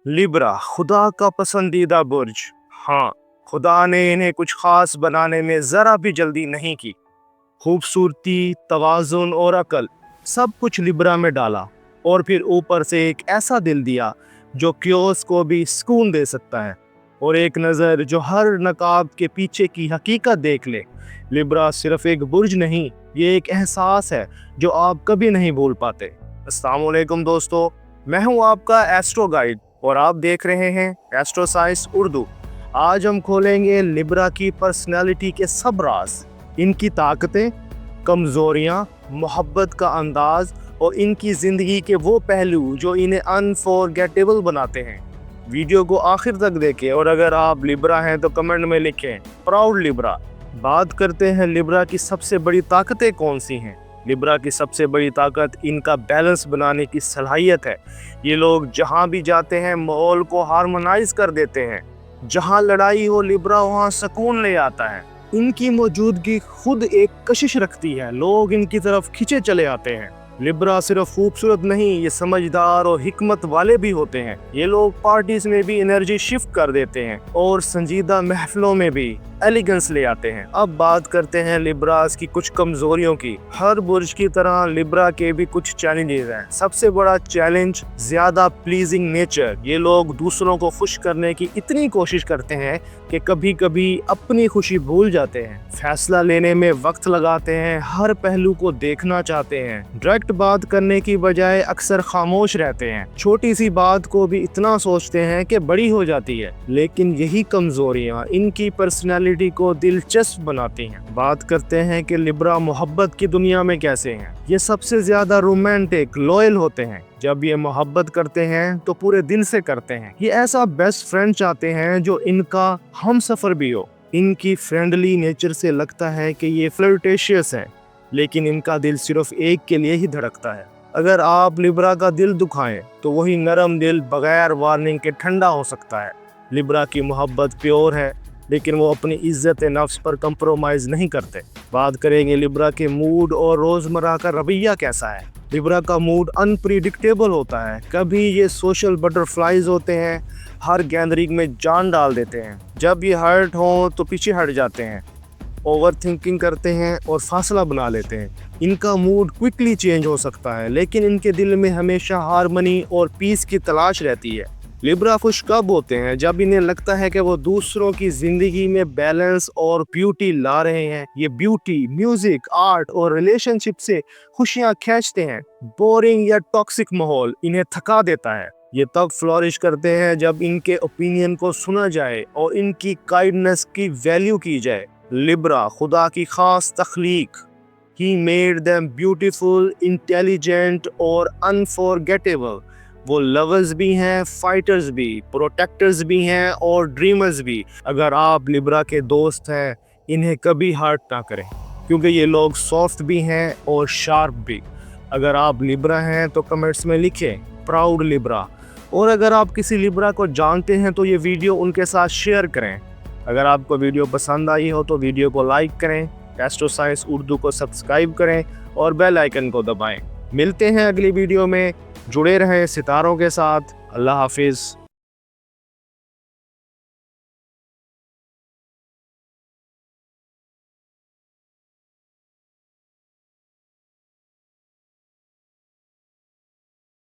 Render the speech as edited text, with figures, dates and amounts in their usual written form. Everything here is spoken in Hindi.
लिब्रा खुदा का पसंदीदा बुर्ज। हाँ, खुदा ने इन्हें कुछ खास बनाने में जरा भी जल्दी नहीं की। खूबसूरती, तवाज़ुन और अकल सब कुछ लिब्रा में डाला और फिर ऊपर से एक ऐसा दिल दिया जो क्योस को भी सुकून दे सकता है, और एक नज़र जो हर नकाब के पीछे की हकीकत देख ले। लिब्रा सिर्फ एक बुर्ज नहीं, ये एक एहसास है जो आप कभी नहीं भूल पाते। अस्सलाम वालेकुम दोस्तों, मैं हूं आपका एस्ट्रो गाइड और आप देख रहे हैं एस्ट्रो साइंस उर्दू। आज हम खोलेंगे लिब्रा की पर्सनालिटी के सब राज, इनकी ताकतें, कमज़ोरियाँ, मोहब्बत का अंदाज और इनकी ज़िंदगी के वो पहलू जो इन्हें अनफॉरगेटेबल बनाते हैं। वीडियो को आखिर तक देखें और अगर आप लिब्रा हैं तो कमेंट में लिखें प्राउड लिब्रा। बात करते हैं लिब्रा की सबसे बड़ी ताकतें कौन सी हैं। लिब्रा की सबसे बड़ी ताकत इनका बैलेंस बनाने की सलाहियत है। ये लोग जहाँ भी जाते हैं माहौल को हार्मोनाइज कर देते हैं। जहाँ लड़ाई हो लिब्रा वहाँ सुकून ले आता है। इनकी मौजूदगी खुद एक कशिश रखती है, लोग इनकी तरफ खिंचे चले आते हैं। लिब्रा सिर्फ खूबसूरत नहीं, ये समझदार और हिकमत वाले भी होते हैं। ये लोग पार्टीज में भी एनर्जी शिफ्ट कर देते हैं और संजीदा महफिलों में भी एलिगेंस ले आते हैं। अब बात करते हैं लिब्रास की कुछ कमजोरियों की। हर बुर्ज की तरह लिब्रा के भी कुछ चैलेंजेस हैं। सबसे बड़ा चैलेंज ज्यादा प्लीजिंग नेचर। ये लोग दूसरों को खुश करने की इतनी कोशिश करते हैं कि कभी कभी अपनी खुशी भूल जाते हैं। फैसला लेने में वक्त लगाते हैं, हर पहलू को देखना चाहते हैं, डायरेक्ट बात करने की बजाय अक्सर खामोश रहते हैं। छोटी सी बात को भी इतना सोचते हैं कि बड़ी हो जाती है। लेकिन यही कमजोरियां इनकी पर्सनैलिटी को दिलचस्प बनाती हैं। बात करते हैं कि लिब्रा मोहब्बत की दुनिया में कैसे हैं। ये सबसे ज्यादा रोमांटिक, लॉयल होते हैं। जब ये मोहब्बत करते हैं तो पूरे दिल से करते हैं। ये ऐसा बेस्ट फ्रेंड चाहते हैं जो इनका हम सफर भी हो। इनकी फ्रेंडली नेचर से लगता है कि ये फ्लर्टेशियस है, लेकिन इनका दिल सिर्फ एक के लिए ही धड़कता है। अगर आप लिब्रा का दिल दुखाएं तो वही नरम दिल बगैर वार्निंग के ठंडा हो सकता है। लिब्रा की मोहब्बत प्योर है, लेकिन वो अपनी इज्जत नफ्स पर कंप्रोमाइज नहीं करते। बात करेंगे लिब्रा के मूड और रोजमर्रा का रवैया कैसा है। लिब्रा का मूड अनप्रिडिक्टेबल होता है। कभी ये सोशल बटरफ्लाइज होते हैं, हर गैदरिंग में जान डाल देते हैं। जब ये हर्ट हो तो पीछे हट जाते हैं, ओवर थिंकिंग करते हैं और फासला बना लेते हैं। इनका मूड क्विकली चेंज हो सकता है, लेकिन इनके दिल में हमेशा हार्मनी और पीस की तलाश रहती है। लिब्रा खुश कब होते हैं? जब इन्हें लगता है कि वो दूसरों की जिंदगी में बैलेंस और ब्यूटी ला रहे हैं। ये ब्यूटी, म्यूजिक, आर्ट और रिलेशनशिप से खुशियां खींचते हैं। बोरिंग या टॉक्सिक माहौल इन्हें थका देता है। ये तब फ्लोरिश करते हैं जब इनके ओपिनियन को सुना जाए और इनकी काइंडनेस की वैल्यू की जाए। लिब्रा खुदा की खास तख्लीक। He made them beautiful, intelligent और unforgettable। वो लवर्स भी हैं, फाइटर्स भी, प्रोटेक्टर्स भी हैं और ड्रीमर्स भी। अगर आप लिब्रा के दोस्त हैं, इन्हें कभी हर्ट ना करें, क्योंकि ये लोग सॉफ्ट भी हैं और शार्प भी। अगर आप लिब्रा हैं तो कमेंट्स में लिखें प्राउड लिब्रा। और अगर आप किसी लिब्रा को जानते हैं तो ये वीडियो उनके साथ शेयर करें। अगर आपको वीडियो पसंद आई हो तो वीडियो को लाइक करें, एस्ट्रो साइंस उर्दू को सब्सक्राइब करें और बेल आइकन को दबाएं। मिलते हैं अगली वीडियो में। जुड़े रहें सितारों के साथ। अल्लाह हाफिज़।